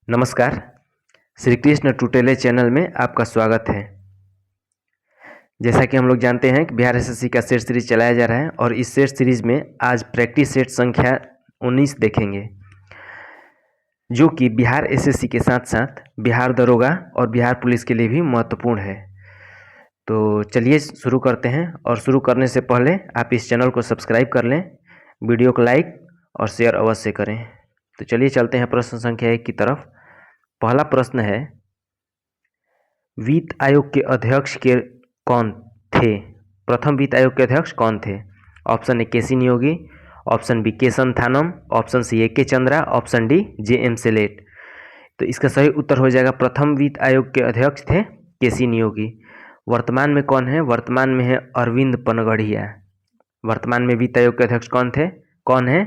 नमस्कार। श्री कृष्ण टुटेले चैनल में आपका स्वागत है। जैसा कि हम लोग जानते हैं कि बिहार एसएससी का सेट सीरीज चलाया जा रहा है और इस सेट सीरीज में आज प्रैक्टिस सेट संख्या 19 देखेंगे, जो कि बिहार एसएससी के साथ साथ बिहार दरोगा और बिहार पुलिस के लिए भी महत्वपूर्ण है। तो चलिए शुरू करते हैं, और शुरू करने से पहले आप इस चैनल को सब्सक्राइब कर लें, वीडियो को लाइक और शेयर अवश्य करें। तो चलिए चलते हैं प्रश्न संख्या 1 की तरफ। पहला प्रश्न है, वित्त आयोग के अध्यक्ष के कौन थे? प्रथम वित्त आयोग के अध्यक्ष कौन थे? Option A K C Neogy, option B K Santhanam, option C A K Chandra, option D J M Shelat. तो इसका सही उत्तर हो जाएगा प्रथम वित्त आयोग के अध्यक्ष थे केसी नियोगी। वर्तमान में कौन है? वर्तमान में है अरविंद पनगढ़िया। वर्तमान में वित्त आयोग के अध्यक्ष कौन है?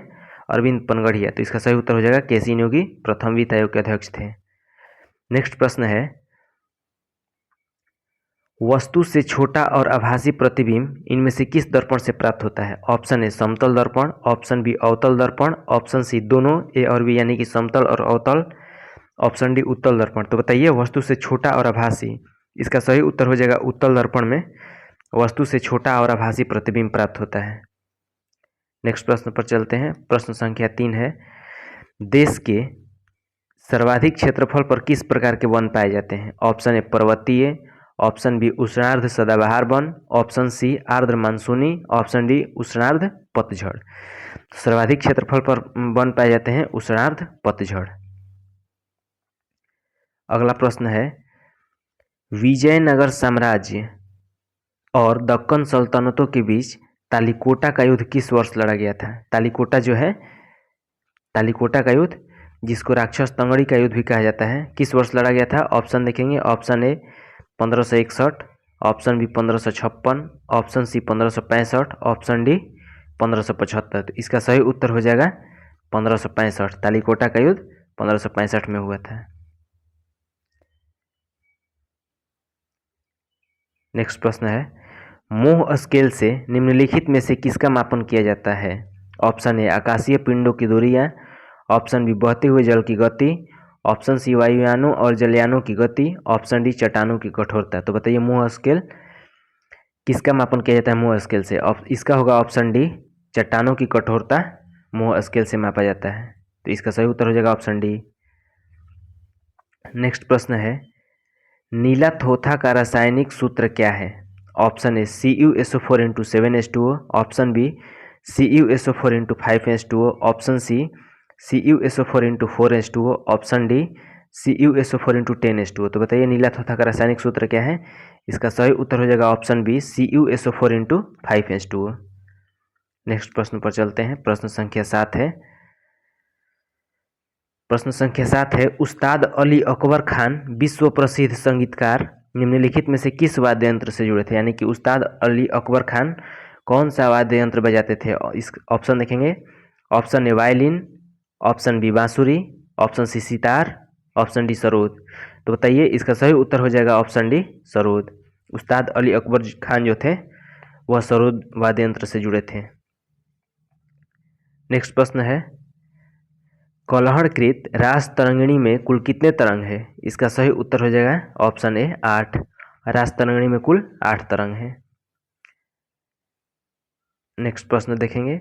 अरविंद पनगढ़िया। तो इसका सही उत्तर हो जाएगा केसी नियोगी प्रथम वित्त आयोग के अध्यक्ष थे। नेक्स्ट प्रश्न है, वस्तु से छोटा और आभासी प्रतिबिंब इनमें से किस दर्पण से प्राप्त होता है? ऑप्शन ए समतल दर्पण, ऑप्शन बी अवतल दर्पण, ऑप्शन सी दोनों ए और बी यानी कि समतल और अवतल, ऑप्शन डी उत्तल दर्पण। तो बताइए, वस्तु से छोटा और आभासी, इसका सही उत्तर हो जाएगा उत्तल दर्पण में वस्तु से छोटा और आभासी प्रतिबिंब प्राप्त होता है। नेक्स्ट प्रश्न पर चलते हैं। प्रश्न संख्या 3 है, देश के सर्वाधिक क्षेत्रफल पर किस प्रकार के वन पाए जाते हैं? ऑप्शन ए पर्वतीय, ऑप्शन बी उष्णार्ध सदाबहार वन, ऑप्शन सी आर्द्र मानसूनी, ऑप्शन डी उष्णार्ध पतझड़। सर्वाधिक क्षेत्रफल पर वन पाए जाते हैं उष्णार्ध पतझड़। अगला प्रश्न है, विजयनगर साम्राज्य और दक्कन सल्तनतों के बीच तालिकोटा का युद्ध किस वर्ष लड़ा गया था? तालिकोटा जो है, तालिकोटा का युद्ध, जिसको राक्षस तंगड़ी का युद्ध भी कहा जाता है, किस वर्ष लड़ा गया था? ऑप्शन देखेंगे, option A 1561, option B 1556, option C 1565, option D 1575। तो इसका सही उत्तर हो जाएगा 1565। तालिकोटा का युद्ध 1565 में हुआ था। नेक्स्ट प्रश्न है, मोह स्केल से निम्नलिखित में से किसका मापन किया जाता है? ऑप्शन ए आकाशीय पिंडों की दूरियां, ऑप्शन बी बहते हुए जल की गति, ऑप्शन सी वायुयानों और जलयानों की गति, ऑप्शन डी चट्टानों की कठोरता। तो बताइए, मोह स्केल किसका मापन किया जाता है? मोह स्केल से इसका होगा ऑप्शन डी, चट्टानों की कठोरता मोह स्केल से मापा जाता है। तो इसका सही उत्तर हो जाएगा ऑप्शन डी। नेक्स्ट प्रश्न है, नीला थोथा का रासायनिक सूत्र क्या है? Option A CuSO4 into 7H2O, option B CuSO4 into 5H2O, option C CuSO4 into 4H2O, option D CuSO4 into 10H2O। तो बताइए, नीला थोथा का रासायनिक सूत्र क्या है? इसका सही उत्तर हो जाएगा option B CuSO4 into 5H2O। Next प्रश्न पर चलते हैं। प्रश्न संख्या 7 है। प्रश्न संख्या 7 है, उस्ताद अली अकबर खान विश्व प्रसिद्ध संगीतकार निम्नलिखित में से किस वाद्य यंत्र से जुड़े थे? यानी कि उस्ताद अली अकबर खान कौन सा वाद्य यंत्र बजाते थे? इस ऑप्शन देखेंगे, option A violin, option B बांसुरी, option C sitar, option D sarod. तो बताइए, इसका सही उत्तर हो जाएगा ऑप्शन डी सरोद। उस्ताद अली अकबर खान जो थे वह सरोद वाद्य यंत्र से जुड़े थे। नेक्स्ट प्रश्न है, कलहड़कृत रास तरंगिणी में कुल कितने तरंग है? इसका सही उत्तर हो जाएगा ऑप्शन ए 8। रास तरंगिणी में कुल 8 तरंग है। नेक्स्ट प्रश्न देखेंगे,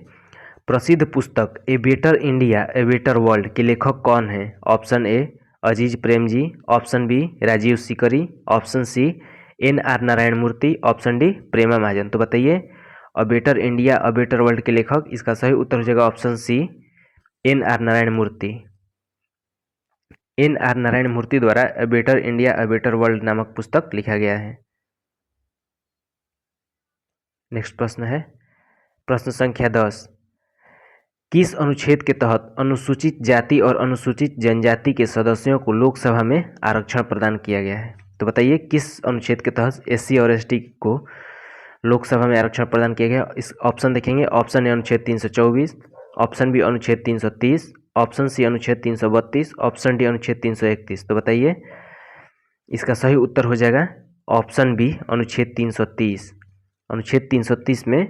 प्रसिद्ध पुस्तक A Better India A Better world के लेखक कौन है? Option A Azim Premji, option B Rajiv Sikri, option C NR Narayana Murthy, option D Prema Mahajan. तो बताइए, a better India a better world के लेखक, इसका सही उत्तर हो जाएगा option C NR Narayana Murthy. NR Narayana Murthy द्वारा a better India a better world नामक पुस्तक लिखा गया है। नेक्स्ट प्रश्न है, प्रश्न संख्या 10, किस अनुच्छेद के तहत अनुसूचित जाति और अनुसूचित जनजाति के सदस्यों को लोकसभा में आरक्षण प्रदान किया गया है? तो बताइए, किस अनुच्छेद के तहत SC और ST को लोकसभा में आरक्षण प्रदान किया गया? इस ऑप्शन देखेंगे, ऑप्शन ए अनुच्छेद 324, ऑप्शन बी अनुच्छेद 330, ऑप्शन सी अनुच्छेद 332, ऑप्शन डी अनुच्छेद 331। तो बताइए, इसका सही उत्तर हो जाएगा ऑप्शन बी अनुच्छेद 330। अनुच्छेद 330 में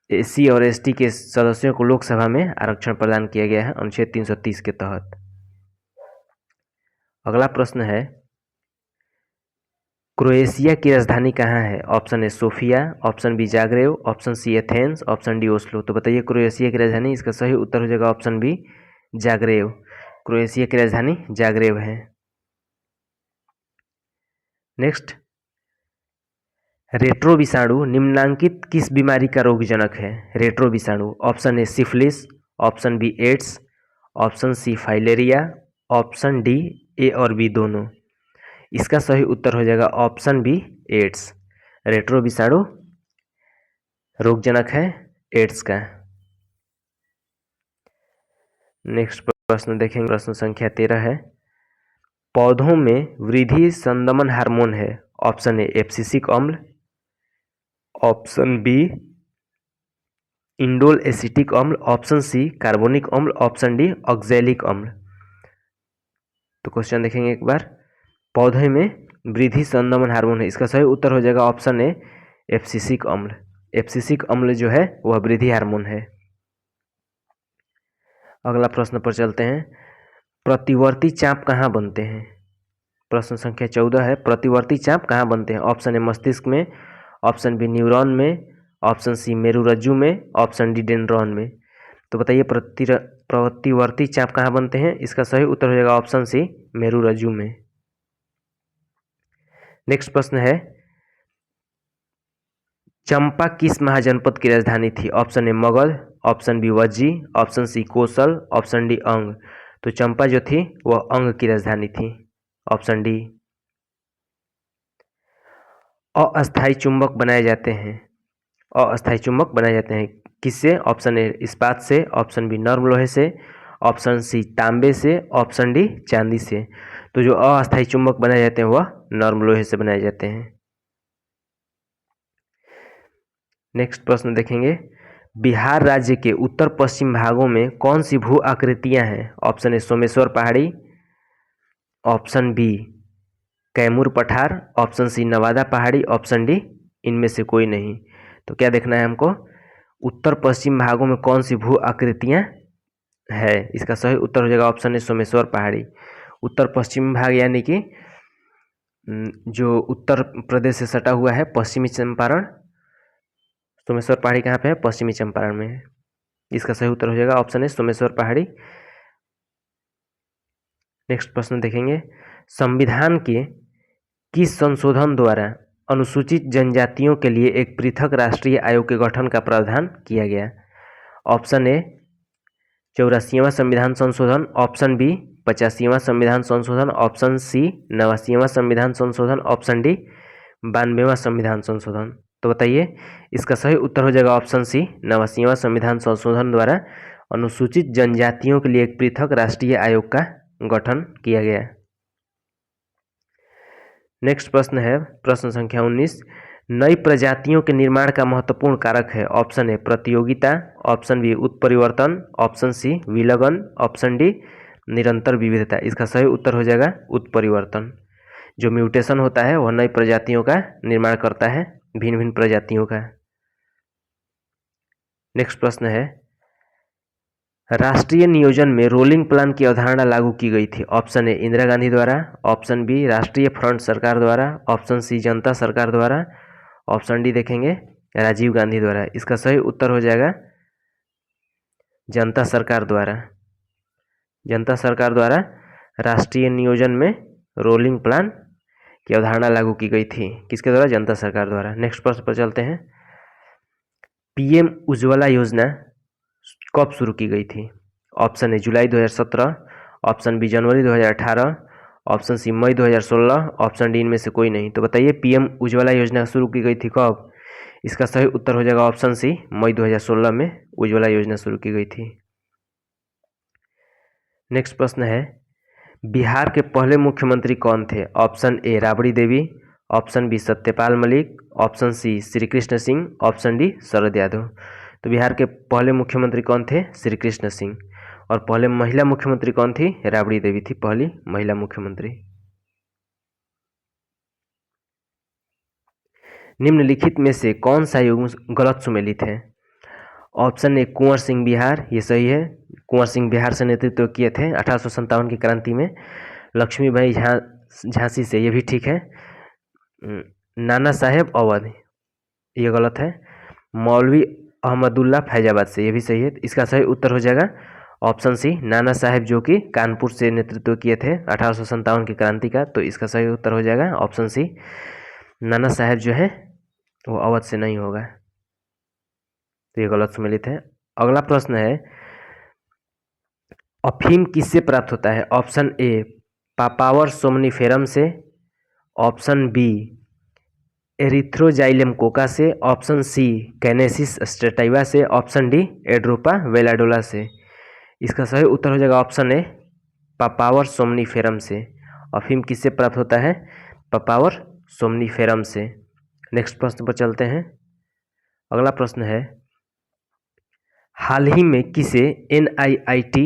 SC और ST के सदस्यों को लोकसभा में आरक्षण प्रदान किया गया है अनुच्छेद 330 के तहत। अगला प्रश्न है, क्रोएशिया की राजधानी कहाँ है? Option A Sofia, option B Zagreb, option C Athens, option D Oslo. तो बताइए क्रोएशिया की राजधानी, इसका सही उत्तर हो जाएगा ऑप्शन बी जाग्रेव। क्रोएशिया की राजधानी जाग्रेव है। नेक्स्ट, रेट्रो विषाणु निम्नांकित किस बीमारी का रोगजनक है? रेट्रो विषाणु, option A syphilis, option B AIDS, option C filaria, option D A और बी दोनों। इसका सही उत्तर हो जाएगा ऑप्शन बी एड्स। रेट्रो विषाणु रोगजनक है एड्स का। नेक्स्ट प्रश्न देखेंगे, प्रश्न संख्या 13 है, पौधों में वृद्धि संदमन हार्मोन है? ऑप्शन ए एब्सिसिक अम्ल, ऑप्शन बी इंडोल एसिटिक अम्ल, ऑप्शन सी कार्बोनिक अम्ल, ऑप्शन डी ऑक्जेलिक अम्ल। तो क्वेश्चन देखेंगे एक बार, पौधे में वृद्धि संदमन हार्मोन है, इसका सही उत्तर हो जाएगा ऑप्शन ए एब्सिसिक अम्ल। एब्सिसिक अम्ल जो है वह वृद्धि हार्मोन है। अगला प्रश्न पर चलते हैं, प्रतिवर्ती चाप कहाँ बनते हैं? प्रश्न संख्या 14 है, प्रतिवर्ती चाप कहाँ बनते हैं? ऑप्शन ए मस्तिष्क में, ऑप्शन बी न्यूरॉन में, ऑप्शन सी मेरुरज्जु में, ऑप्शन डी डेंड्रॉन में। तो बताइए प्रतिवर्ती चाप कहाँ बनते हैं? इसका सही उत्तर हो जाएगा ऑप्शन सी मेरुरज्जु में। नेक्स्ट प्रश्न है, चंपा किस महाजनपद की राजधानी थी? Option A Magadha, option B Vajji, option C Kosala, option D Anga. तो चंपा जो थी वह अंग की राजधानी थी, ऑप्शन डी। अस्थायी चुंबक बनाए जाते हैं, अस्थायी चुंबक बनाए जाते हैं किससे? ऑप्शन ए इस्पात से, ऑप्शन बी नर्म लोहे से, ऑप्शन सी तांबे से, ऑप्शन डी चांदी से। तो जो अस्थायी चुंबक बनाए जाते हैं वह नर्म लोहे से बनाए जाते हैं। नेक्स्ट प्रश्न देखेंगे, बिहार राज्य के उत्तर पश्चिम भागों में कौन सी भू आकृतियां हैं? ऑप्शन ए सोमेश्वर पहाड़ी, ऑप्शन बी कैमूर पठार, ऑप्शन सी नवादा पहाड़ी, ऑप्शन डी इनमें से कोई नहीं। तो क्या देखना है हमको, उत्तर पश्चिम भागों में कौन सी भू आकृतियां है? इसका सही उत्तर हो जाएगा ऑप्शन ए सोमेश्वर पहाड़ी। उत्तर पश्चिम भाग यानी कि जो उत्तर प्रदेश से सटा हुआ है, पश्चिमी चंपारण, सोमेश्वर पहाड़ी कहाँ पे है? पश्चिमी चंपारण में है। इसका सही उत्तर हो जाएगा ऑप्शन ए सोमेश्वर पहाड़ी। नेक्स्ट प्रश्न देखेंगे, संविधान के किस संशोधन द्वारा अनुसूचित जनजातियों के लिए एक पृथक राष्ट्रीय आयोग के गठन का प्रावधान किया गया? ऑप्शन ए 84वां संविधान संशोधन, ऑप्शन बी 85वां संविधान संशोधन, ऑप्शन सी 89वां संविधान संशोधन, ऑप्शन डी 92वां संविधान संशोधन। तो बताइए इसका सही उत्तर हो जाएगा ऑप्शन सी 89वां संविधान संशोधन द्वारा अनुसूचित जनजातियों के लिए एक पृथक राष्ट्रीय आयोग का गठन किया गया। नेक्स्ट प्रश्न है, प्रश्न संख्या 19, नई प्रजातियों के निर्माण का महत्वपूर्ण कारक है? ऑप्शन ए प्रतियोगिता, ऑप्शन बी उत्परिवर्तन, ऑप्शन सी विलगन, ऑप्शन डी निरंतर विविधता। इसका सही उत्तर हो जाएगा उत्परिवर्तन। जो म्यूटेशन होता है वह नई प्रजातियों का निर्माण करता है, भिन्न भिन्न प्रजातियों का। नेक्स्ट प्रश्न है, राष्ट्रीय नियोजन में रोलिंग प्लान की अवधारणा लागू की गई थी? ऑप्शन ए इंदिरा गांधी द्वारा, ऑप्शन बी राष्ट्रीय फ्रंट सरकार द्वारा, ऑप्शन सी जनता सरकार द्वारा, ऑप्शन डी देखेंगे राजीव गांधी द्वारा। इसका सही उत्तर हो जाएगा जनता सरकार द्वारा। जनता सरकार द्वारा राष्ट्रीय नियोजन में रोलिंग प्लान की अवधारणा लागू की गई थी, किसके द्वारा? जनता सरकार द्वारा। नेक्स्ट प्रश्न पर चलते हैं, पीएम उज्ज्वला योजना कब शुरू की गई थी? ऑप्शन ए जुलाई 2017, ऑप्शन बी जनवरी 2018, ऑप्शन सी मई 2016, ऑप्शन डी इनमें से कोई नहीं। तो बताइए पीएम उज्ज्वला योजना शुरू की गई थी कब? इसका सही उत्तर हो जाएगा ऑप्शन सी मई 2016 में उज्ज्वला योजना शुरू की गई थी। नेक्स्ट प्रश्न है, बिहार के पहले मुख्यमंत्री कौन थे? Option A Rabri Devi, option B Satyapal Malik, option C Shri Krishna Singh, option D Sharad Yadav. तो बिहार के पहले मुख्यमंत्री कौन थे? श्री कृष्ण सिंह। और पहले महिला मुख्यमंत्री कौन थी? राबड़ी देवी थी पहली महिला मुख्यमंत्री। निम्नलिखित में से कौन सा युग्म गलत सुमेलित है? ऑप्शन ए कुंवर सिंह बिहार, ये सही है। कुंवर सिंह बिहार से नेतृत्व किए थे 1857 की क्रांति में। लक्ष्मीबाई झांसी से, ये भी ठीक है। नाना साहेब अवध, ये गलत है। मौलवी अहमदुल्ला फैजाबाद से, ये भी सही है। इसका सही उत्तर हो जाएगा ऑप्शन सी, नाना साहेब, जो कि कानपुर से नेतृत्व किए थे 1857 की क्रांति का। तो इसका सही उत्तर हो जाएगा ऑप्शन सी, नाना साहेब जो है वो अवध से नहीं होगा, तो ये गलत सम्मिलित है। अगला प्रश्न है, अफीम किससे प्राप्त होता है? ऑप्शन ए पापावर सोमनीफेरम से, ऑप्शन बी एरिथ्रोजाइलम कोका से, ऑप्शन सी कैनेसिस स्टेटाइवा से, ऑप्शन डी एड्रोपा वेलाडोला से। इसका सही उत्तर हो जाएगा ऑप्शन ए पापावर सोमनीफेरम से। अफीम किससे प्राप्त होता है? पापावर सोमनीफेरम से। नेक्स्ट प्रश्न पर चलते हैं। अगला प्रश्न है, हाल ही में किसे NIIT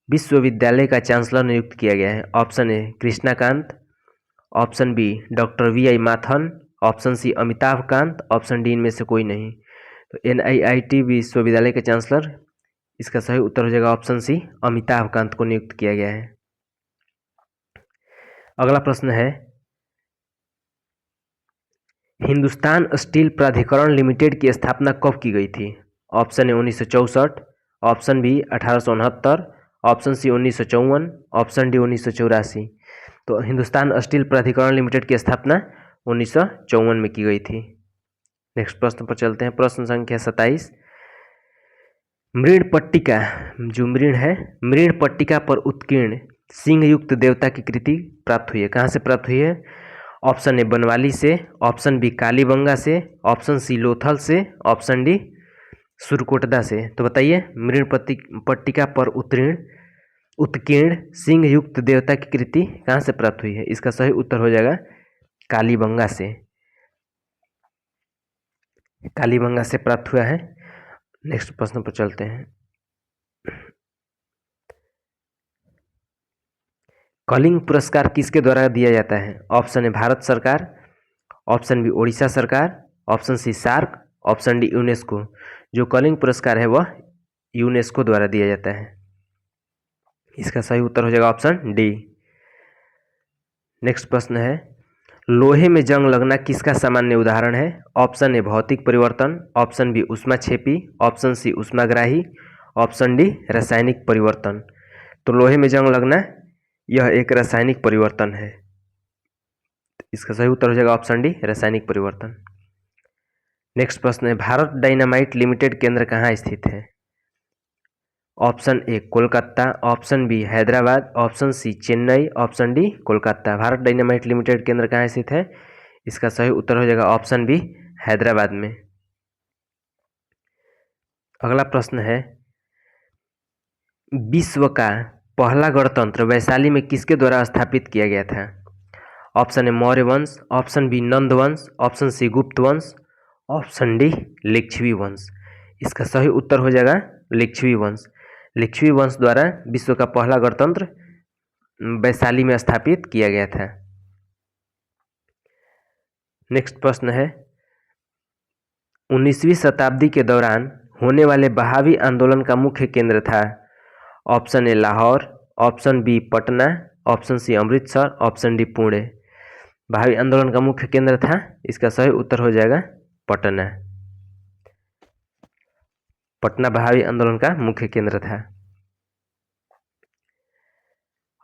विश्वविद्यालय का चांसलर नियुक्त किया गया है? Option A Krishna Kant, option B doctor VI Mathan, option C Amitabh Kant, option D इनमें से कोई नहीं। तो NIIT विश्वविद्यालय के चांसलर, इसका सही उत्तर हो जाएगा ऑप्शन सी, अमिताभ कांत को नियुक्त किया गया है। अगला प्रश्न है, हिंदुस्तान स्टील प्राधिकरण लिमिटेड की स्थापना कब की गई थी? Option A 1964, option B 1869, option C 1954, option D 1984। तो हिंदुस्तान स्टील प्राधिकरण लिमिटेड की स्थापना 1954 में की गई थी। नेक्स्ट प्रश्न पर चलते हैं। प्रश्न संख्या 27, मृण पट्टिका, जो मृण है, मृण पट्टिका पर उत्कीर्ण सिंह युक्त देवता की कृति प्राप्त हुई है, कहाँ से प्राप्त हुई है? ऑप्शन ए बनवाली से, ऑप्शन बी कालीबंगा से, ऑप्शन सी लोथल से, ऑप्शन डी सुरकोटदा से। तो बताइए, मृण पट्टिका पर उत्कीर्ण सिंह युक्त देवता की कृति कहाँ से प्राप्त हुई है? इसका सही उत्तर हो जाएगा कालीबंगा से, कालीबंगा से प्राप्त हुआ है। नेक्स्ट प्रश्न पर चलते हैं। कलिंग पुरस्कार किसके द्वारा दिया जाता है? ऑप्शन ए भारत सरकार, ऑप्शन बी उड़ीसा सरकार, option C SAARC, option D UNESCO. जो कलिंग पुरस्कार है वह यूनेस्को द्वारा दिया जाता है। इसका सही उत्तर हो जाएगा ऑप्शन डी। नेक्स्ट प्रश्न है, लोहे में जंग लगना किसका सामान्य उदाहरण है? ऑप्शन ए भौतिक परिवर्तन, ऑप्शन बी ऊष्माक्षेपी, ऑप्शन सी ऊष्माग्राही, ऑप्शन डी रासायनिक परिवर्तन। तो लोहे में जंग लगना यह एक रासायनिक परिवर्तन है। इसका सही उत्तर हो जाएगा ऑप्शन डी रासायनिक परिवर्तन। नेक्स्ट प्रश्न है, भारत डायनामाइट लिमिटेड केंद्र कहाँ स्थित है? Option A Kolkata, option B Hyderabad, option C Chennai, option D Kolkata. Bharat dynamite limited केंद्र कहाँ स्थित है? इसका सही उत्तर हो जाएगा ऑप्शन बी हैदराबाद में। अगला प्रश्न है, विश्व का पहला गणतंत्र वैशाली में किसके द्वारा स्थापित किया गया था? ऑप्शन ए मौर्य वंश, ऑप्शन बी नंद वंश, ऑप्शन सी गुप्त वंश, ऑप्शन डी लिच्छवी वंश। इसका सही उत्तर हो जाएगा लिच्छवी वंश। लिच्छवी वंश द्वारा विश्व का पहला गणतंत्र वैशाली में स्थापित किया गया था। नेक्स्ट प्रश्न है, 19वीं शताब्दी के दौरान होने वाले बहावी आंदोलन का मुख्य केंद्र था? Option A Lahore, option B Patna, option C Amritsar, option D Pune. बहावी आंदोलन का मुख्य केंद्र था, इसका सही उत्तर हो जाएगा पटना। पटना बहावी आंदोलन का मुख्य केंद्र था।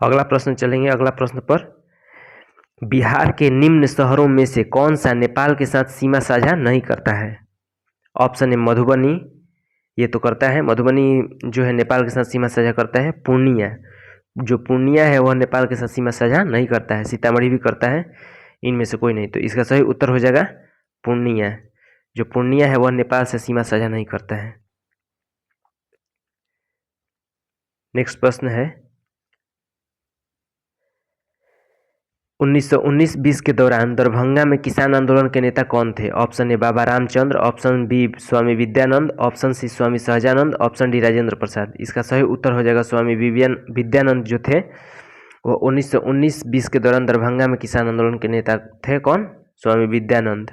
अगला प्रश्न चलेंगे। अगला प्रश्न पर, बिहार के निम्न शहरों में से कौन सा नेपाल के साथ सीमा साझा नहीं करता है? ऑप्शन ए मधुबनी, ये तो करता है, मधुबनी जो है नेपाल के साथ सीमा साझा करता है। पूर्णिया, जो पूर्णिया है वह नेपाल के साथ सीमा साझा नहीं करता है। सीतामढ़ी भी करता है, इनमें से कोई नहीं। तो इसका सही उत्तर हो जाएगा पूर्णिया। जो पूर्णिया है वह नेपाल से सीमा साझा नहीं करता है। नेक्स्ट प्रश्न है, 1919-20 के दौरान दरभंगा में किसान आंदोलन के नेता कौन थे? Option A Baba Ramchandra, option B Swami Vidyanand, option C Swami Sahajanand, option D Rajendra Prasad. इसका सही उत्तर हो जाएगा स्वामी विद्यानंद जो थे वो 1919-20 के दौरान दरभंगा में किसान आंदोलन के नेता थे। कौन? स्वामी विद्यानंद।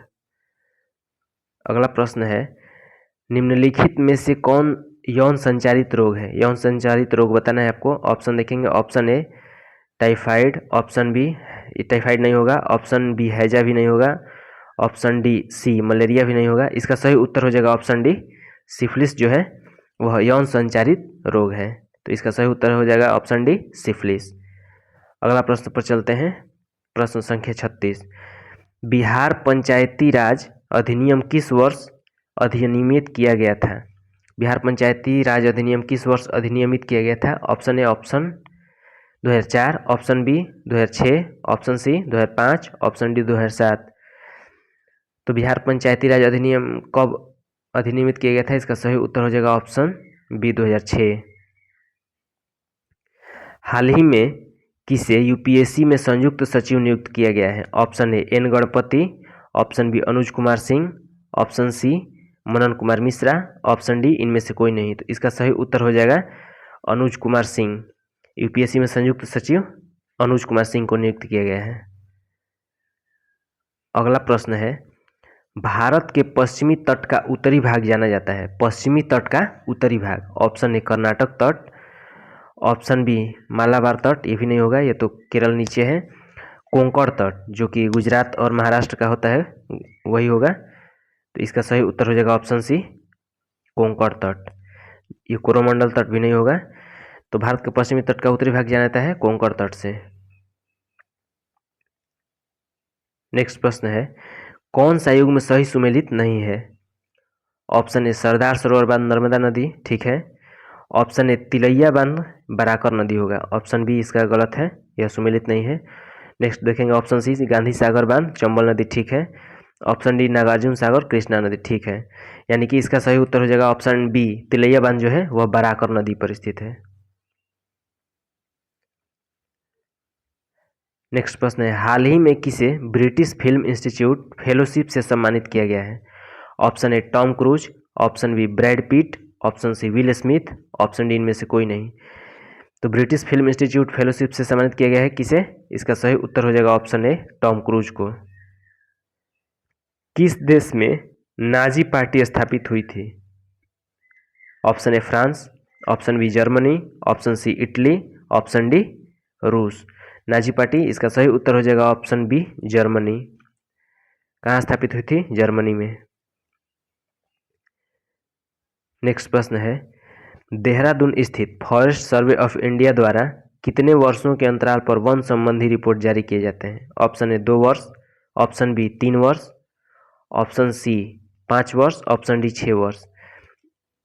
अगला प्रश्न है, निम्नलिखित में से कौन यौन संचारित रोग है? यौन संचारित रोग बताना है आपको। ऑप्शन देखेंगे, option A typhoid, option B typhoid नहीं होगा, ऑप्शन बी हैजा भी नहीं होगा, ऑप्शन डी सी मलेरिया भी नहीं होगा। इसका सही उत्तर हो जाएगा ऑप्शन डी सिफिलिस जो है वह यौन संचारित रोग है। तो इसका सही उत्तर हो जाएगा ऑप्शन डी सिफिलिस। अगला प्रश्न पर चलते हैं, प्रश्न संख्या 36। बिहार पंचायती राज अधिनियम किस वर्ष अधिनियमित किया गया था? बिहार पंचायती राज अधिनियम किस वर्ष अधिनियमित किया गया था? Option A option 2004, option B 2006, option C 2005, option D 2007। तो बिहार पंचायती राज अधिनियम कब अधिनियमित किया गया था? इसका सही उत्तर हो जाएगा ऑप्शन बी 2006। हाल ही में किसे यूपीएससी में संयुक्त सचिव नियुक्त किया गया है? Option A N Ganapathi, option B Anuj Kumar Singh, option C Manan Kumar Mishra, option D इनमें से कोई नहीं। तो इसका सही उत्तर हो जाएगा अनुज कुमार सिंह। यूपीएससी में संयुक्त सचिव अनुज कुमार सिंह को नियुक्त किया गया है। अगला प्रश्न है, भारत के पश्चिमी तट का उत्तरी भाग जाना जाता है। पश्चिमी तट का उत्तरी भाग, ऑप्शन ए कर्नाटक तट, ऑप्शन बी मालाबार तट, ये भी नहीं होगा, ये तो केरल नीचे है, कोंकण तट जो कि गुजरात और महाराष्ट्र का होता है वही होगा। तो इसका सही उत्तर हो जाएगा ऑप्शन सी कोंकण तट। ये कोरोमंडल तट भी नहीं होगा। तो भारत के पश्चिमी तट का उत्तरी भाग जाना जाता है कोंकण तट से। नेक्स्ट प्रश्न है, कौन सा युग में सही सुमेलित नहीं है? ऑप्शन ए सरदार सरोवर बांध नर्मदा नदी, ठीक है। ऑप्शन ए तिलैया बांध बराकर नदी होगा, ऑप्शन बी इसका गलत है, यह सुमेलित नहीं है। नेक्स्ट देखेंगे ऑप्शन सी गांधी सागर बांध चंबल नदी, ठीक है। ऑप्शन डी नागार्जुन सागर कृष्णा नदी, ठीक है। यानी कि इसका सही उत्तर हो जाएगा ऑप्शन बी तिलैया बांध जो है वह बराकर नदी पर स्थित है। नेक्स्ट प्रश्न है, हाल ही में किसे ब्रिटिश फिल्म इंस्टीट्यूट फेलोशिप से सम्मानित किया गया है? Option A Tom Cruise, option B Brad Pitt, option C Will Smith, option D इनमें से कोई नहीं। तो ब्रिटिश फिल्म इंस्टीट्यूट फेलोशिप से सम्मानित किया गया है किसे? इसका सही उत्तर हो जाएगा ऑप्शन ए टॉम क्रूज को। किस देश में नाजी पार्टी स्थापित हुई थी? Option A France, option B Germany, option C Italy, option D रूस। नाजी पार्टी, इसका सही उत्तर हो जाएगा ऑप्शन बी जर्मनी। कहाँ स्थापित हुई थी? जर्मनी में। नेक्स्ट प्रश्न है, देहरादून स्थित फॉरेस्ट सर्वे ऑफ इंडिया द्वारा कितने वर्षों के अंतराल पर वन संबंधी रिपोर्ट जारी किए जाते हैं? ऑप्शन ए 2 वर्ष, ऑप्शन बी 3 वर्ष, ऑप्शन सी 5 वर्ष, ऑप्शन डी 6 वर्ष।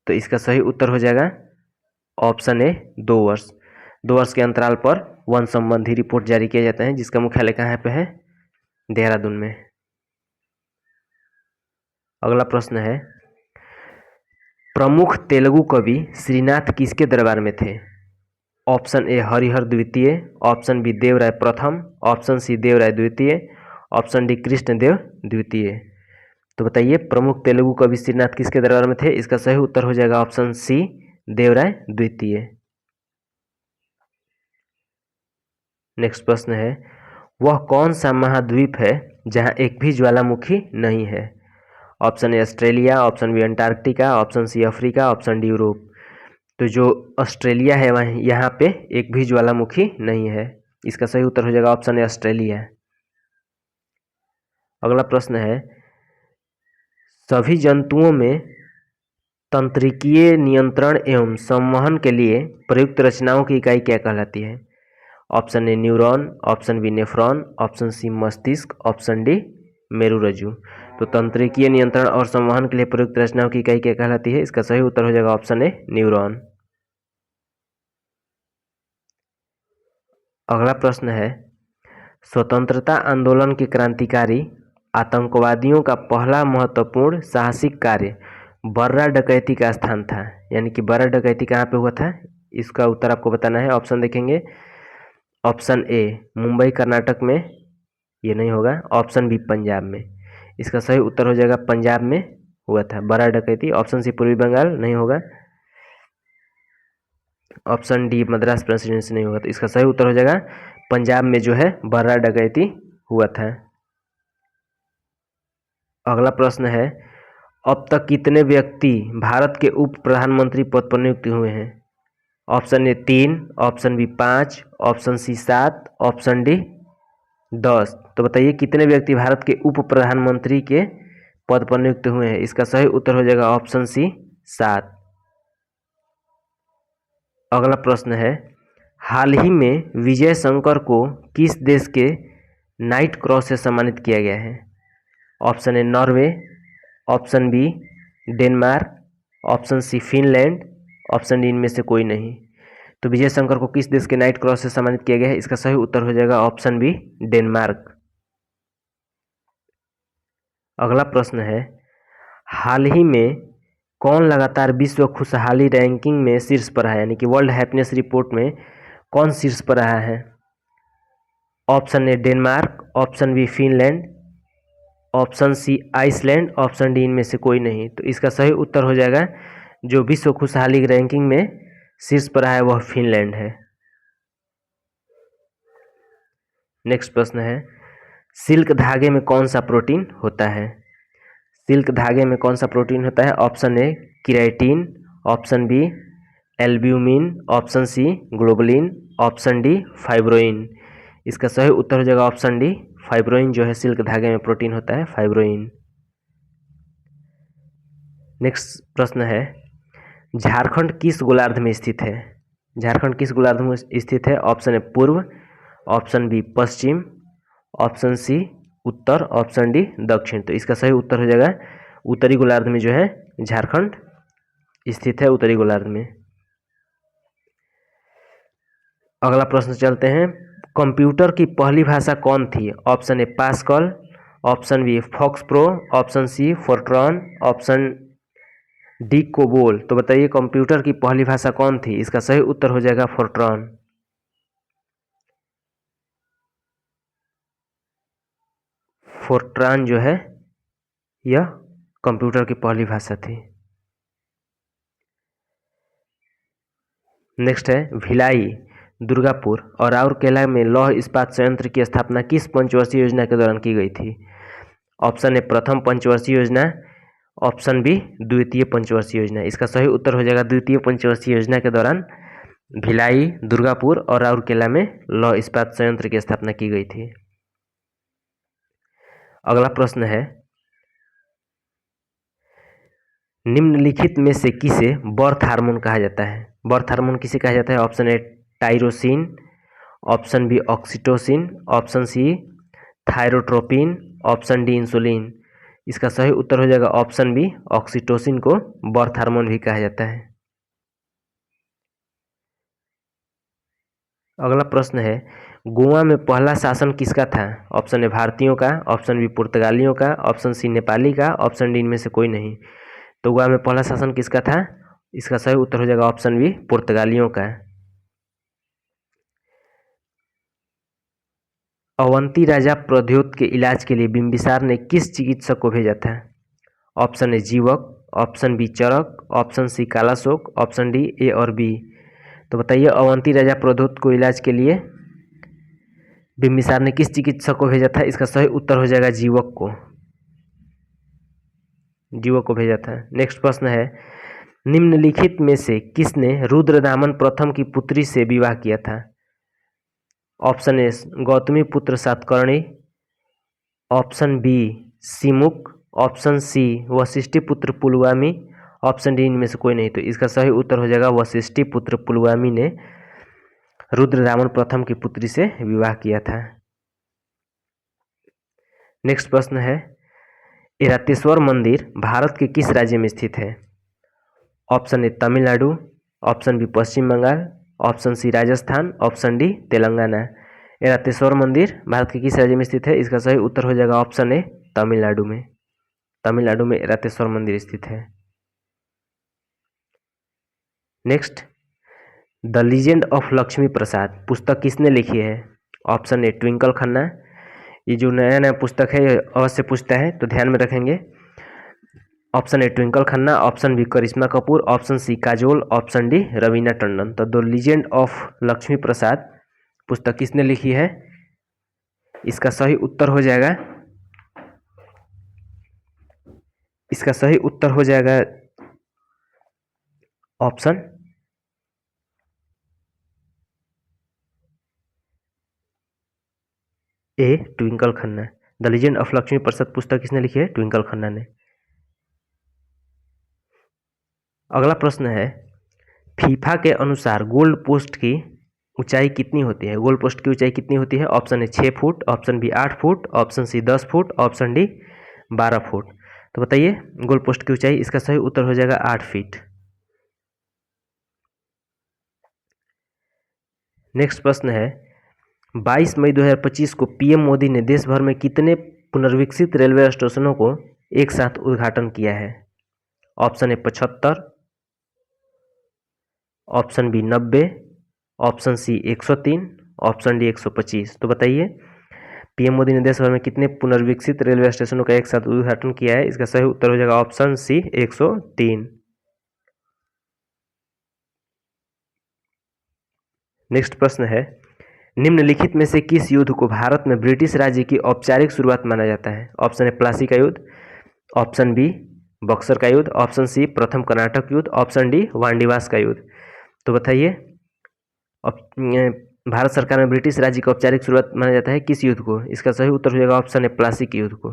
तो इसका सही उत्तर हो जाएगा ऑप्शन ए 2 वर्ष। 2 वर्ष के अंतराल पर वन संबंधी रिपोर्ट जारी किया जाता है, जिसका मुख्यालय कहाँ पे है? देहरादून में। अगला प्रश्न है, प्रमुख तेलुगु कवि श्रीनाथ किसके दरबार में थे? ऑप्शन ए हरिहर द्वितीय, ऑप्शन बी देवराय प्रथम, ऑप्शन सी देवराय द्वितीय, ऑप्शन डी कृष्णदेव द्वितीय। तो बताइए प्रमुख तेलुगु कवि श्रीनाथ किसके दरबार में थे? इसका सही उत्तर हो जाएगा ऑप्शन सी देवराय द्वितीय। नेक्स्ट प्रश्न है, वह कौन सा महाद्वीप है जहां एक भी ज्वालामुखी नहीं है? Option A Australia, option B Antarctica, option C Africa, option D Europe. तो जो ऑस्ट्रेलिया है वहाँ यहाँ पे एक भी ज्वालामुखी नहीं है। इसका सही उत्तर हो जाएगा ऑप्शन ए ऑस्ट्रेलिया। अगला प्रश्न है, सभी जंतुओं में तंत्रिकीय नियंत्रण एवं संवहन के लिए प्रयुक्त रचनाओं की इकाई क्या कहलाती है? Option A neuron, option B nephron, option C मस्तिष्क, ऑप्शन डी मेरुरज्जु। तो तंत्रिकीय नियंत्रण और संवहन के लिए प्रयुक्त रचनाओं की इकाई क्या कहलाती है? इसका सही उत्तर हो जाएगा ऑप्शन ए न्यूरॉन। अगला प्रश्न है, स्वतंत्रता आंदोलन के क्रांतिकारी आतंकवादियों का पहला महत्वपूर्ण साहसिक कार्य बर्रा डकैती का स्थान था। यानी कि बर्रा डकैती कहाँ पे हुआ था? इसका उत्तर आपको बताना है। ऑप्शन देखेंगे, ऑप्शन ए मुंबई कर्नाटक में, ये नहीं होगा। ऑप्शन बी पंजाब में। इसका सही उत्तर हो जाएगा पंजाब में हुआ था बर्रा डकैती। ऑप्शन सी पूर्वी बंगाल, नहीं होगा। ऑप्शन डी मद्रास प्रेसिडेंसी, नहीं होगा। तो इसका सही उत्तर हो जाएगा पंजाब में जो है बर्रा डकैती हुआ था। अगला प्रश्न है, अब तक कितने व्यक्ति भारत के उप प्रधानमंत्री पद पर नियुक्त हुए हैं? Option A 3, option B 5, option C 7, option D 10। तो बताइए कितने व्यक्ति भारत के उप प्रधानमंत्री के पद पर नियुक्त हुए हैं। इसका सही उत्तर हो जाएगा ऑप्शन सी 7। अगला प्रश्न है, हाल ही में विजय शंकर को किस देश के नाइट क्रॉस से सम्मानित किया गया है। Option A Norway, option B Denmark, option C Finland, option D इनमें से कोई नहीं। तो विजय शंकर को किस देश के नाइट क्रॉस से सम्मानित किया गया है। इसका सही उत्तर हो जाएगा ऑप्शन बी डेनमार्क। अगला प्रश्न है, हाल ही में कौन लगातार विश्व खुशहाली रैंकिंग में शीर्ष पर है, यानी कि वर्ल्ड हैप्पीनेस रिपोर्ट में कौन शीर्ष पर रहा है। Option A Denmark, option B Finland, option C Iceland, option D इनमें से कोई नहीं। तो इसका सही उत्तर हो जाएगा जो विश्व खुशहाली रैंकिंग में शीर्ष पर रहा है वह फिनलैंड है। नेक्स्ट प्रश्न है, सिल्क धागे में कौन सा प्रोटीन होता है। सिल्क धागे में कौन सा प्रोटीन होता है। Option A keratin, option B albumin, option C globulin, option D fibroin. इसका सही उत्तर हो जाएगा ऑप्शन डी फाइब्रोइन जो है सिल्क धागे में प्रोटीन होता है फाइब्रोइन। नेक्स्ट प्रश्न है, झारखंड किस गोलार्ध में स्थित है। झारखंड किस गोलार्ध में स्थित है। ऑप्शन ए पूर्व, ऑप्शन बी पश्चिम, ऑप्शन सी उत्तर, ऑप्शन डी दक्षिण। तो इसका सही उत्तर हो जाएगा उत्तरी गोलार्ध में जो है झारखंड स्थित है, उत्तरी गोलार्ध में। अगला प्रश्न चलते हैं, कंप्यूटर की पहली भाषा कौन थी। Option A Pascal, option B FoxPro, option C Fortran, option D COBOL. तो बताइए कंप्यूटर की पहली भाषा कौन थी। इसका सही उत्तर हो जाएगा फोर्ट्रॉन। फोर्ट्रॉन जो है यह कंप्यूटर की पहली भाषा थी। नेक्स्ट है, भिलाई, दुर्गापुर और राउरकेला में लौह इस्पात संयंत्र की स्थापना किस पंचवर्षीय योजना के दौरान की गई थी। ऑप्शन ए प्रथम पंचवर्षीय योजना, ऑप्शन बी द्वितीय पंचवर्षीय योजना। इसका सही उत्तर हो जाएगा द्वितीय पंचवर्षीय योजना के दौरान भिलाई, दुर्गापुर और राउरकेला में लौह इस्पात संयंत्र की स्थापना की गई थी। अगला प्रश्न है, निम्नलिखित में से किसे बर्थ हार्मोन कहा जाता है। बर्थ हार्मोन किसे कहा जाता है। Option A tyrosine, option B oxytocin, option C thyrotropin, option D insulin. इसका सही उत्तर हो जाएगा ऑप्शन बी ऑक्सीटोसिन को बर्थ हार्मोन भी कहा जाता है। अगला प्रश्न है, गोवा में पहला शासन किसका था। ऑप्शन ए भारतीयों का, ऑप्शन बी पुर्तगालियों का, ऑप्शन सी नेपाली का, ऑप्शन डी इनमें से कोई नहीं। तो गोवा में पहला शासन किसका था। इसका सही उत्तर हो जाएगा ऑप्शन बी पुर्तगालियों का। अवंती राजा प्रद्योत के इलाज के लिए बिंबिसार ने किस चिकित्सक को भेजा था। Option A Jivaka, option B Charaka, option C Kalashoka, option D A और बी। तो बताइए अवंती राजा प्रद्योत को इलाज के लिए बिंबिसार ने किस चिकित्सक को भेजा था। इसका सही उत्तर हो जाएगा जीवक को, जीवक को भेजा था। नेक्स्ट प्रश्न है, निम्नलिखित में से किसने रुद्रदामन प्रथम की पुत्री से विवाह किया था। Option A Gautamiputra Satakarni, option B Simuka, option C Vashishthiputra Pulumavi, option D इनमें से कोई नहीं। तो इसका सही उत्तर हो जाएगा वशिष्ठी पुत्र पुलवामी ने रुद्रदामन प्रथम की पुत्री से विवाह किया था। नेक्स्ट प्रश्न है, ऐरातेश्वर मंदिर भारत के किस राज्य में स्थित है। Option A Tamil Nadu, option B Paschim Bengal, option C Rajasthan, option D Telangana. Airateshwar मंदिर भारत के किस राज्य में स्थित है। इसका सही उत्तर हो जाएगा ऑप्शन ए तमिलनाडु में। तमिलनाडु में ऐरातेश्वर मंदिर स्थित है। Next, The legend of Lakshmi Prasad पुस्तक किसने लिखी है। ऑप्शन ए ट्विंकल खन्ना, ये जो नया नया पुस्तक है ये अवश्य पूछता है तो ध्यान में रखेंगे। Option A twinkle Khanna, option B Karisma Kapoor, option C Kajol, option D Raveena Tandon. तो the legend of Lakshmi Prasad पुस्तक किसने लिखी है। इसका सही उत्तर हो जाएगा, इसका सही उत्तर हो जाएगा option A twinkle Khanna. The legend of Lakshmi Prasad पुस्तक किसने लिखी है? ट्विंकल खन्ना ने। अगला प्रश्न है, फीफा के अनुसार गोल पोस्ट की ऊंचाई कितनी होती है? गोल पोस्ट की ऊंचाई कितनी होती है? Option A 6 foot, option B 8 foot, option C 10 foot, option D 12 foot. तो बताइए गोल पोस्ट की ऊंचाई। इसका सही उत्तर हो जाएगा 8 फीट। नेक्स्ट प्रश्न है, 22 मई 2025 को पीएम मोदी ने देश भर में कितने पुनर्विकसित रेलवे स्टेशनों को एक साथ उद्घाटन किया है? Option A 75, option B 90, option C 103, option D 125। तो बताइए पीएम मोदी ने देश भर में कितने पुनर्विकसित रेलवे स्टेशनों का एक साथ उद्घाटन किया है? इसका सही उत्तर हो जाएगा ऑप्शन सी 103। नेक्स्ट प्रश्न है, निम्नलिखित में से किस युद्ध को भारत में ब्रिटिश राज्य की औपचारिक शुरुआत माना जाता है? ऑप्शन ए प्लासी का युद्ध, ऑप्शन बी बक्सर का युद्ध, ऑप्शन सी प्रथम कर्नाटक युद्ध, ऑप्शन डी वांडीवास का युद्ध। तो बताइए भारत सरकार में ब्रिटिश राज्य की औपचारिक शुरुआत माना जाता है किस युद्ध को? इसका सही उत्तर हो जाएगा ऑप्शन ए प्लासी के युद्ध को।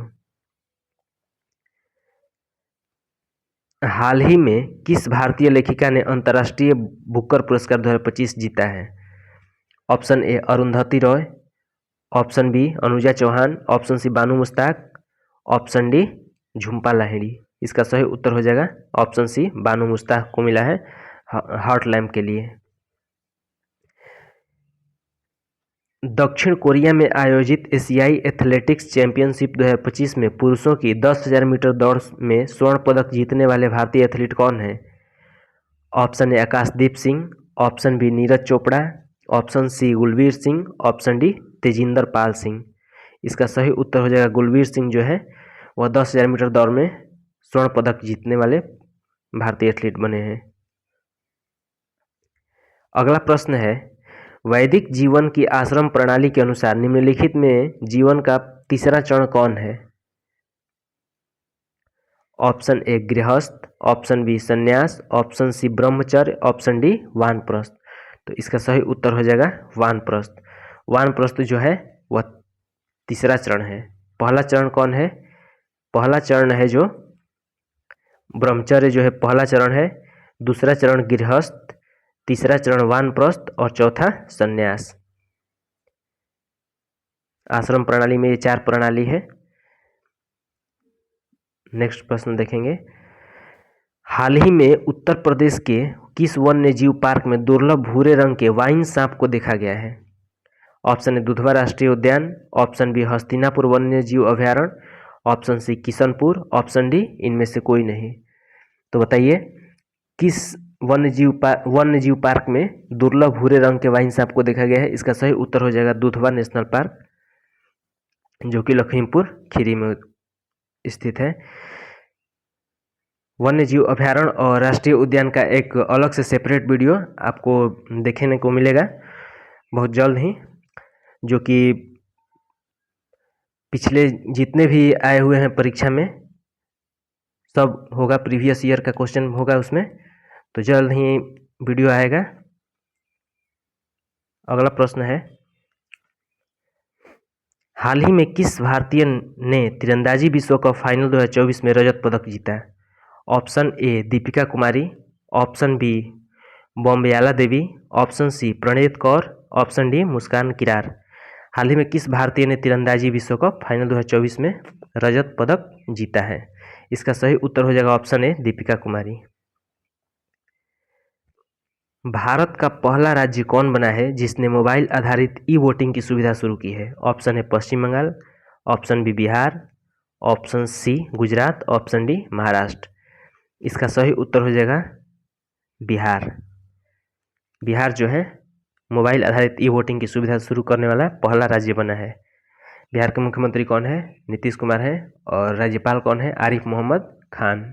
हाल ही में किस भारतीय लेखिका ने अंतर्राष्ट्रीय बुकर पुरस्कार 2025 जीता है? Option A Arundhati Roy, option B Anuja Chauhan, option C Banu Mushtaq, option D Jhumpa Lahiri. इसका सही उत्तर हो जाएगा ऑप्शन सी बानू मुश्ताक को मिला है हॉट लैम्प के लिए। दक्षिण कोरिया में आयोजित एशियाई एथलेटिक्स चैंपियनशिप 2025 में पुरुषों की 10,000 मीटर दौड़ में स्वर्ण पदक जीतने वाले भारतीय एथलीट कौन हैं? Option A Akashdeep Singh, option B Neeraj Chopra, option C Gulveer Singh, option D Tajinder Pal Singh. इसका सही उत्तर हो जाएगा गुलवीर सिंह जो है वह 10,000 मीटर दौड़ में स्वर्ण पदक जीतने वाले भारतीय एथलीट बने हैं। अगला प्रश्न है, वैदिक जीवन की आश्रम प्रणाली के अनुसार निम्नलिखित में जीवन का तीसरा चरण कौन है? ऑप्शन ए गृहस्थ, ऑप्शन बी संन्यास, ऑप्शन सी ब्रह्मचर्य, ऑप्शन डी वानप्रस्थ। तो इसका सही उत्तर हो जाएगा वानप्रस्थ। वानप्रस्थ जो है वह तीसरा चरण है। पहला चरण कौन है? पहला चरण है जो ब्रह्मचर्य जो है पहला चरण है, दूसरा चरण गृहस्थ, तीसरा चरण वानप्रस्थ और चौथा संन्यास। आश्रम प्रणाली में ये 4 प्रणाली है। नेक्स्ट प्रश्न देखेंगे, हाल ही में उत्तर प्रदेश के किस वन्य जीव पार्क में दुर्लभ भूरे रंग के वाइन सांप को देखा गया है? ऑप्शन ए दुधवा राष्ट्रीय उद्यान, ऑप्शन बी हस्तिनापुर वन्य जीव अभ्यारण्य, option C Kishanpur, option D इनमें से कोई नहीं। तो बताइए किस वन्य जीव पार्क में दुर्लभ भूरे रंग के वाइन सांप को देखा गया है? इसका सही उत्तर हो जाएगा दुधवा नेशनल पार्क जो कि लखीमपुर खीरी में स्थित है। वन्य जीव अभ्यारण्य और राष्ट्रीय उद्यान का एक अलग से सेपरेट वीडियो आपको देखने को मिलेगा बहुत जल्द ही, जो कि पिछले जितने भी आए हुए हैं परीक्षा में सब होगा, प्रीवियस ईयर का क्वेश्चन होगा उसमें, तो जल्द ही वीडियो आएगा। अगला प्रश्न है, हाल ही में किस भारतीय ने तीरंदाजी विश्व कप फाइनल 2024 में रजत पदक जीता? Option A Deepika Kumari, option B Bombayla Devi, option C Praneet Kaur, option D Muskan Kirar. हाल ही में किस भारतीय ने तीरंदाजी विश्व कप फाइनल 2024 में रजत पदक जीता है? इसका सही उत्तर हो जाएगा ऑप्शन ए दीपिका कुमारी। भारत का पहला राज्य कौन बना है जिसने मोबाइल आधारित ई वोटिंग की सुविधा शुरू की है? Option A Paschim Bengal, option B Bihar, option C Gujarat, option D Maharashtra. इसका सही उत्तर हो जाएगा बिहार। बिहार जो है मोबाइल आधारित ई वोटिंग की सुविधा शुरू करने वाला पहला राज्य बना है। बिहार के मुख्यमंत्री कौन है? नीतीश कुमार है। और राज्यपाल कौन है? आरिफ मोहम्मद खान।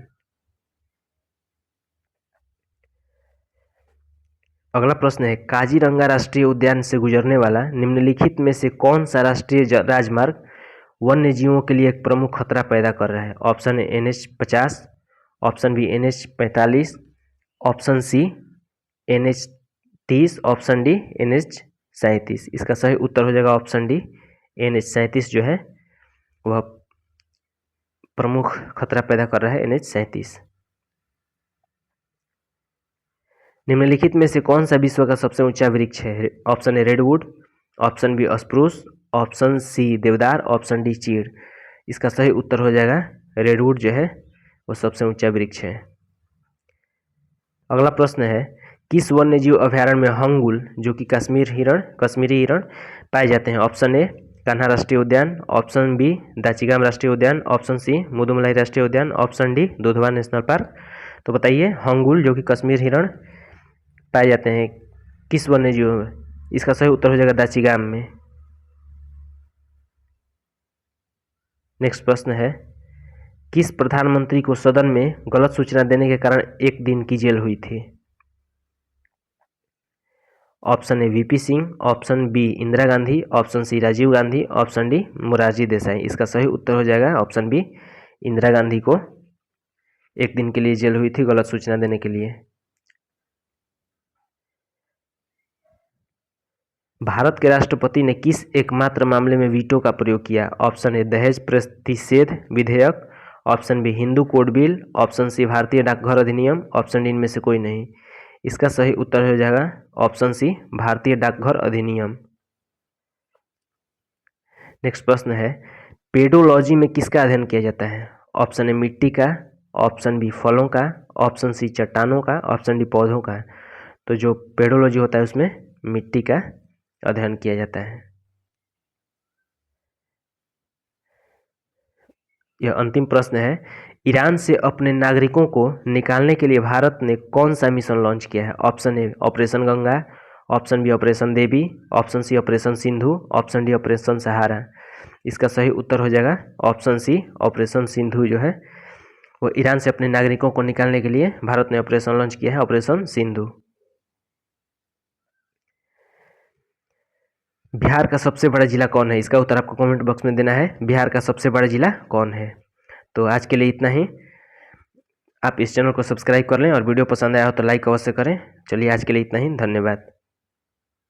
अगला प्रश्न है, काजीरंगा राष्ट्रीय उद्यान से गुजरने वाला निम्नलिखित में से कौन सा राष्ट्रीय राजमार्ग वन्य जीवों के लिए एक प्रमुख खतरा पैदा कर रहा है? Option A NH50, option B NH45, option C NH30, option D NH37। इसका सही उत्तर हो जाएगा ऑप्शन डी NH-37 जो है वह प्रमुख खतरा पैदा कर रहा है, NH-37। निम्नलिखित में से कौन सा विश्व का सबसे ऊंचा वृक्ष है? Option A redwood, option B spruce, option C deodar, option D चीड़। इसका सही उत्तर हो जाएगा रेडवुड जो है वो सबसे ऊंचा वृक्ष है। अगला प्रश्न है, किस वन्यजीव अभयारण्य में हंगुल जो कि कश्मीरी हिरण पाए जाते हैं? ऑप्शन ए कान्हा राष्ट्रीय उद्यान, ऑप्शन बी दाचिगाम राष्ट्रीय उद्यान, ऑप्शन सी मुदुमलाई राष्ट्रीय उद्यान, option D Dudhwa national park. तो बताइए, हंगुल जो कि कश्मीर हिरण पाए जाते हैं किस वन्यजीव में? इसका सही उत्तर हो जाएगा दाचिगाम में। नेक्स्ट प्रश्न है, किस प्रधानमंत्री को सदन में गलत सूचना देने के कारण 1 दिन की जेल हुई थी? Option A V P Singh, option B Indira Gandhi, option C Rajiv Gandhi, option D Morarji Desai. इसका सही उत्तर हो जाएगा ऑप्शन बी इंदिरा गांधी को 1 दिन के लिए जेल हुई थी गलत सूचना देने के लिए। भारत के राष्ट्रपति ने किस एकमात्र मामले में वीटो का प्रयोग किया? ऑप्शन ए दहेज प्रतिषेध विधेयक, option B Hindu code bill, option C भारतीय डाकघर अधिनियम, ऑप्शन डी इनमें से कोई नहीं। इसका सही उत्तर हो जाएगा ऑप्शन सी भारतीय डाकघर अधिनियम। नेक्स्ट प्रश्न है, पेडोलॉजी में किसका अध्ययन किया जाता है? ऑप्शन ए मिट्टी का, ऑप्शन बी फलों का, ऑप्शन सी चट्टानों का, ऑप्शन डी पौधों का। तो जो पेडोलॉजी होता है उसमें मिट्टी का अध्ययन किया जाता है। यह अंतिम प्रश्न है, ईरान से अपने नागरिकों को निकालने के लिए भारत ने कौन सा मिशन लॉन्च किया है? Option A Operation Ganga, option B Operation Devi, option C Operation Sindhu, option D Operation Sahara. इसका सही उत्तर हो जाएगा ऑप्शन सी ऑपरेशन सिंधु जो है वो ईरान से अपने नागरिकों को निकालने के लिए भारत ने ऑपरेशन लॉन्च किया है, ऑपरेशन सिंधु। बिहार का सबसे बड़ा जिला कौन है? इसका उत्तर आपको कमेंट बॉक्स में देना है। बिहार का सबसे बड़ा जिला कौन है? तो आज के लिए इतना ही। आप इस चैनल को सब्सक्राइब कर लें और वीडियो पसंद आया हो तो लाइक अवश्य करें। चलिए आज के लिए इतना ही, धन्यवाद।